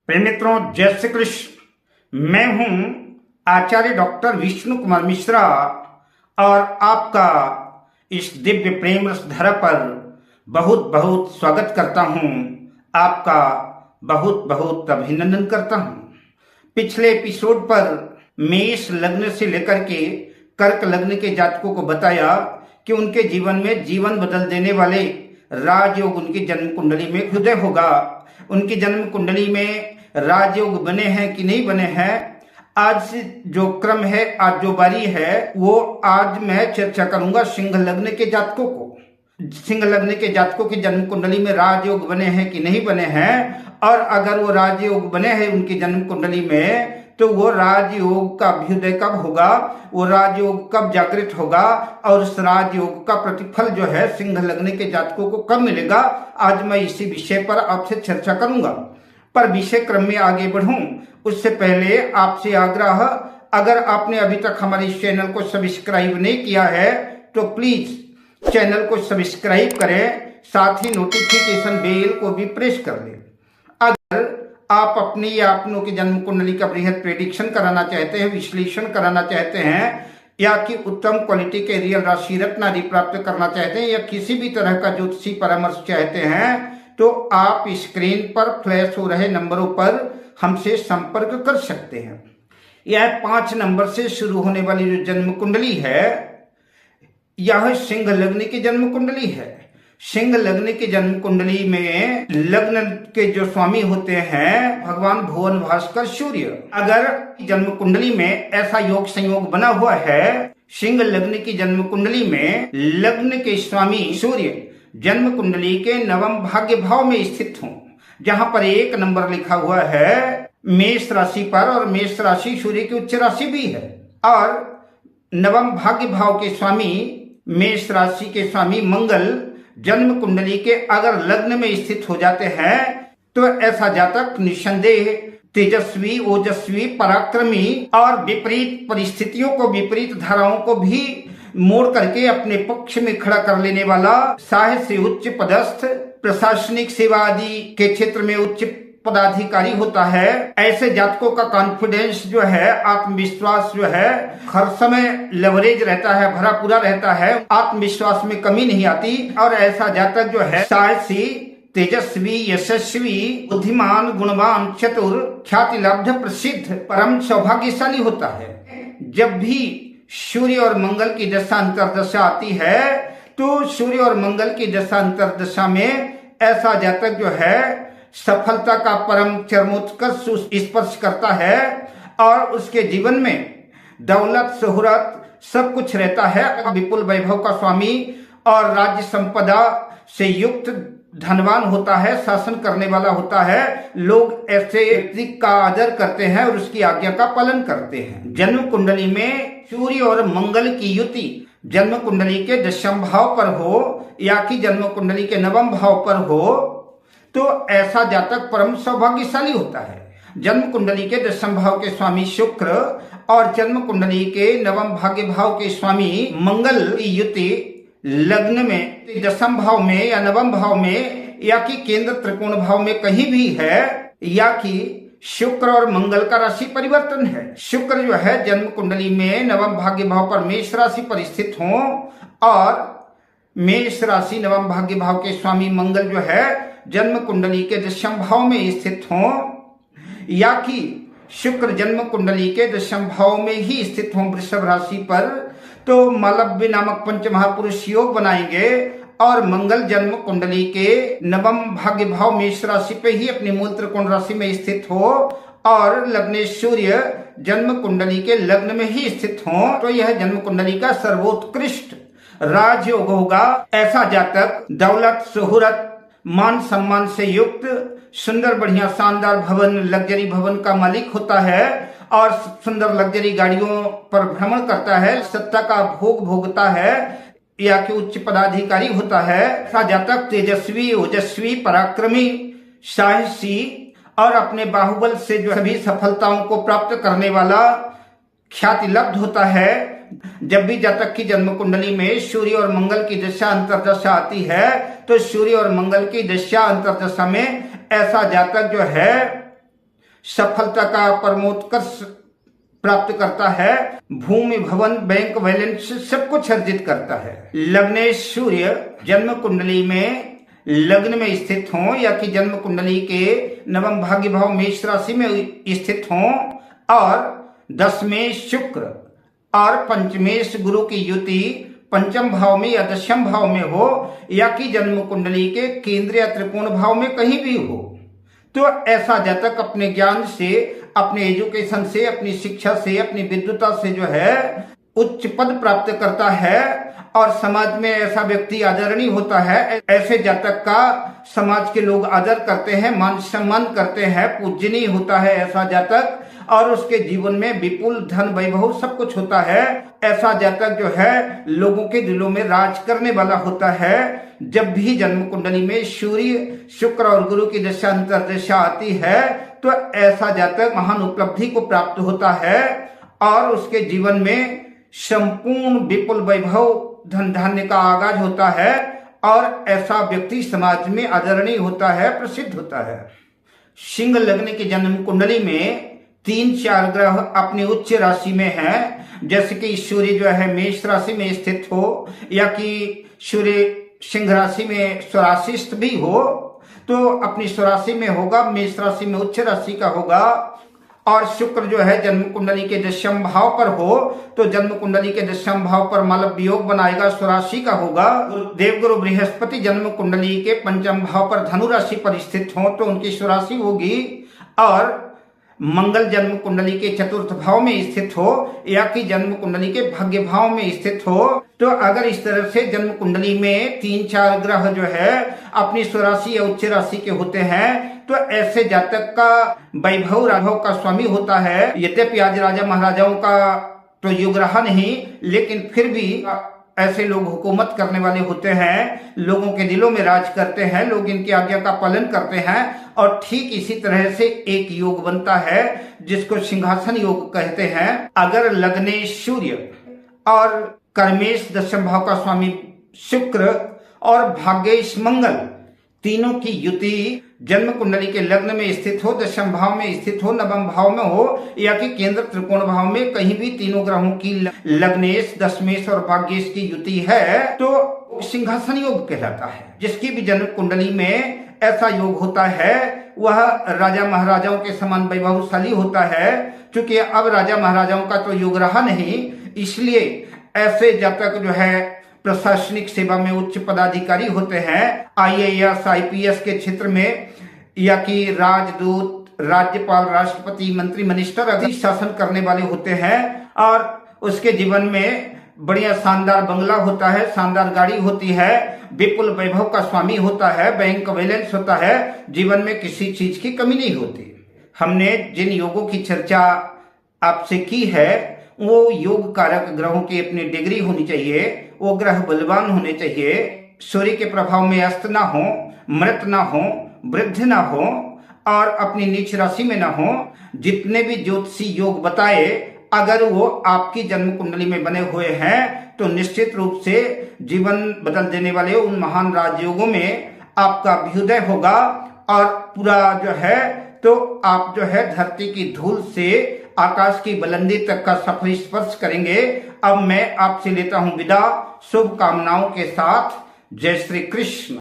प्रिय मित्रों, जय श्री कृष्ण। मैं हूं आचार्य डॉक्टर विष्णु कुमार मिश्रा और आपका इस दिव्य प्रेम रस धारा पर बहुत बहुत स्वागत करता हूं। आपका बहुत बहुत अभिनंदन करता हूं। पिछले एपिसोड पर मेष लग्न से लेकर के कर्क लग्न के जातकों को बताया कि उनके जीवन में जीवन बदल देने वाले राजयोग उनकी जन्म कुंडली में हृदय होगा। उनकी जन्म कुंडली में राजयोग बने हैं कि नहीं बने हैं, आज जो क्रम है, आज जो बारी है, वो आज मैं चर्चा करूंगा सिंह लग्न के जातकों को। सिंह लग्न के जातकों की जन्म कुंडली में राजयोग बने हैं कि नहीं बने हैं, और अगर वो राजयोग बने हैं उनकी जन्म कुंडली में, तो वो राजयोग का अभ्युदय कब होगा, वो राजयोग कब जागृत होगा, और उस राजयोग का प्रतिफल जो है सिंह लग्न के जातकों को कब मिलेगा, आज मैं इसी विषय पर आपसे चर्चा करूंगा। पर विषय क्रम में आगे बढ़ूं उससे पहले आपसे आग्रह, अगर आपने अभी तक हमारे इस चैनल को सब्सक्राइब नहीं किया है तो प्लीज चैनल को सब्सक्राइब करें, साथ ही नोटिफिकेशन बेल को भी प्रेस कर लें। अगर आप अपनी या अपनों की जन्म कुंडली का बृहद प्रेडिक्शन कराना चाहते हैं, विश्लेषण कराना चाहते हैं, या कि उत्तम क्वालिटी के रियल राशि रत्न आदि प्राप्त करना चाहते हैं, या किसी भी तरह का ज्योतिषी परामर्श चाहते हैं, तो आप स्क्रीन पर फ्लैश हो रहे नंबरों पर हमसे संपर्क कर सकते हैं। यह 5 नंबर से शुरू होने वाली जो जन्म कुंडली है, यह सिंह लग्न की जन्म कुंडली है। सिंह लग्न की जन्म कुंडली में लग्न के जो स्वामी होते हैं भगवान भुवन भास्कर सूर्य। अगर जन्म कुंडली में ऐसा योग संयोग बना हुआ है, सिंह लग्न की जन्म कुंडली में लग्न के स्वामी सूर्य जन्म कुंडली के नवम भाग्य भाव में स्थित हों, जहां पर 1 नंबर लिखा हुआ है मेष राशि पर, और मेष राशि सूर्य की उच्च राशि भी है, और नवम भाग्य भाव के स्वामी मेष राशि के स्वामी मंगल जन्म कुंडली के अगर लग्न में स्थित हो जाते हैं, तो ऐसा जातक निस्संदेह तेजस्वी, ओजस्वी, पराक्रमी और विपरीत परिस्थितियों को, विपरीत धाराओं को भी मोड़ करके अपने पक्ष में खड़ा कर लेने वाला, साहस से उच्च पदस्थ, प्रशासनिक सेवा आदि के क्षेत्र में उच्च पदाधिकारी होता है। ऐसे जातकों का कॉन्फिडेंस जो है, आत्मविश्वास जो है, हर समय लेवरेज रहता है, भरा पूरा रहता है, आत्मविश्वास में कमी नहीं आती। और ऐसा जातक जो है साहसी, तेजस्वी, यशस्वी, बुद्धिमान, गुणवान, चतुर, ख्याति लब्ध, प्रसिद्ध, परम सौभाग्यशाली होता है। जब भी सूर्य और मंगल की दशा अंतरदशा आती है, तो सूर्य और मंगल की दशा अंतरदशा में ऐसा जातक जो है सफलता का परम चरमोत्कर्ष स्पर्श करता है, और उसके जीवन में दौलत, शोहरत सब कुछ रहता है। विपुल वैभव का स्वामी और राज्य संपदा से युक्त धनवान होता है, शासन करने वाला होता है। लोग ऐसे व्यक्ति का आदर करते हैं और उसकी आज्ञा का पालन करते हैं। जन्म कुंडली में सूर्य और मंगल की युति जन्म कुंडली के 10वें भाव पर हो, या कि जन्म कुंडली के 9वें भाव पर हो, तो ऐसा जातक परम सौभाग्यशाली होता है। जन्म कुंडली के 10वें भाव के स्वामी शुक्र और जन्म कुंडली के 9वें भाग्य भाव के स्वामी मंगल की युति लग्न में 10वें भाव में या 9वें भाव में, या कि केंद्र त्रिकोण भाव में कहीं भी है, या कि शुक्र और मंगल का राशि परिवर्तन है। शुक्र जो है जन्म कुंडली में 9वें भाग्य भाव पर मेष राशि पर स्थित हो, और मेष राशि 9वें भाग्य भाव के स्वामी मंगल जो है जन्म कुंडली के 10वें भाव में स्थित हो, या कि शुक्र जन्म कुंडली के 10वें भाव में ही स्थित हो वृषभ राशि पर, तो मालव्य नामक पंच महापुरुष योग बनाएंगे। और मंगल जन्म कुंडली के 9वें भाग्य भाव मेष राशि पे ही अपनी मूल त्रिकोण राशि में स्थित हो, और लग्नेश सूर्य जन्म कुंडली के लग्न में ही स्थित हो, तो यह जन्म कुंडली का सर्वोत्कृष्ट राजयोग होगा। ऐसा जातक दौलत, शोहरत, मान सम्मान से युक्त सुंदर, बढ़िया, शानदार भवन, लग्जरी भवन का मालिक होता है, और सुंदर लग्जरी गाड़ियों पर भ्रमण करता है, सत्ता का भोग भोगता है, या कि उच्च पदाधिकारी होता है। ऐसा जातक तेजस्वी, ओजस्वी, पराक्रमी, साहसी और अपने बाहुबल से जो सभी सफलताओं को प्राप्त करने वाला ख्याति लब्ध होता है। जब भी जातक की जन्म कुंडली में सूर्य और मंगल की दशा अंतरदशा आती है, तो सूर्य और मंगल की दशा अंतरदशा में ऐसा जातक जो है सफलता का परमोत्कर्ष प्राप्त करता है, भूमि भवन बैंक बैलेंस सब कुछ अर्जित करता है। लग्नेश सूर्य जन्म कुंडली में लग्न में स्थित हो या कि जन्म कुंडली के नवम भाग्य भाव मेष राशि में स्थित हो और 10 में शुक्र और पंचमेश गुरु की युति पंचम भाव में या दशम भाव में हो या कि जन्म कुंडली के केंद्रीय त्रिकोण भाव में कहीं भी हो, तो ऐसा जातक अपने ज्ञान से, अपने एजुकेशन से, अपनी शिक्षा से, अपनी विद्वता से जो है उच्च पद प्राप्त करता है और समाज में ऐसा व्यक्ति आदरणीय होता है। ऐसे जातक का समाज के लोग आदर करते हैं, मान सम्मान करते हैं, पूजनीय होता है ऐसा जातक, और उसके जीवन में विपुल धन वैभव सब कुछ होता है। ऐसा जातक जो है लोगों के दिलों में राज करने वाला होता है। जब भी जन्म कुंडली में सूर्य, शुक्र और गुरु की दशा अंतर्दशा आती है तो ऐसा जातक महान उपलब्धि को प्राप्त होता है और उसके जीवन में संपूर्ण विपुल वैभव धन धान्य का आगाज होता है और ऐसा व्यक्ति समाज में आदरणीय होता है, प्रसिद्ध होता है। सिंह लग्न की जन्म कुंडली में 3-4 ग्रह अपनी उच्च राशि में है, जैसे कि सूर्य जो है मेष राशि में स्थित हो या कि सूर्य सिंह राशि में स्वराशिस्थ भी हो तो अपनी स्वराशि में होगा, मेष राशि में उच्च राशि का होगा। और शुक्र जो है जन्म कुंडली के दशम भाव पर हो तो जन्म कुंडली के दशम भाव पर मालव वियोग बनाएगा, स्वराशि का होगा। देवगुरु बृहस्पति जन्म कुंडली के पंचम भाव पर धनु राशि पर स्थित हो तो उनकी स्वराशि होगी। और मंगल जन्म कुंडली के चतुर्थ भाव में स्थित हो या कि जन्म कुंडली के भाग्य भाव में स्थित हो, तो अगर इस तरह से जन्म कुंडली में 3-4 ग्रह जो है अपनी स्वराशि या उच्च राशि के होते हैं तो ऐसे जातक का वैभव राघव का स्वामी होता है। यद्यपि आज राजा महाराजाओं का तो युग रहा नहीं, लेकिन फिर भी ऐसे लोग हुकूमत करने वाले होते हैं, लोगों के दिलों में राज करते हैं, लोग इनकी आज्ञा का पालन करते हैं। और ठीक इसी तरह से एक योग बनता है जिसको सिंहासन योग कहते हैं। अगर लग्ने सूर्य और कर्मेश दशम भाव का स्वामी शुक्र और भाग्येश मंगल तीनों की युति जन्म कुंडली के लग्न में स्थित हो, दशम भाव में स्थित हो, नवम भाव में हो या कि केंद्र त्रिकोण भाव में कहीं भी तीनों ग्रहों की लग्नेश, दशमेश और भाग्येश की युति है तो सिंहासन योग कहलाता है। जिसकी भी जन्म कुंडली में ऐसा योग होता है वह राजा महाराजाओं के समान वैभवशाली होता है। क्योंकि अब राजा महाराजाओं का तो युग रहा नहीं, इसलिए ऐसे जातक जो है प्रशासनिक सेवा में उच्च पदाधिकारी होते हैं, IAS, IPS के क्षेत्र में या कि राजदूत, राज्यपाल, राष्ट्रपति, मंत्री, मिनिस्टर आदि शासन करने वाले होते हैं। और उसके जीवन में बढ़िया शानदार बंगला होता है, शानदार गाड़ी होती है, विपुल वैभव का स्वामी होता है, बैंक बैलेंस होता है, जीवन में किसी चीज की कमी नहीं होती। हमने जिन योगों की चर्चा आपसे की है वो योग कारक ग्रहों की अपनी डिग्री होनी चाहिए, वो ग्रह बलवान होने चाहिए, सूर्य के प्रभाव में अस्त ना हो, मृत ना हो, वृद्ध ना हो और अपनी नीच राशि में ना हो। जितने भी ज्योतिषी योग बताए अगर वो आपकी जन्म कुंडली में बने हुए हैं तो निश्चित रूप से जीवन बदल देने वाले उन महान राजयोगों में आपका अभ्युदय होगा और पूरा जो है तो आप जो है धरती की धूल से आकाश की बुलंदी तक का सफल स्पर्श करेंगे। अब मैं आपसे लेता हूं विदा शुभकामनाओं के साथ। जय श्री कृष्ण।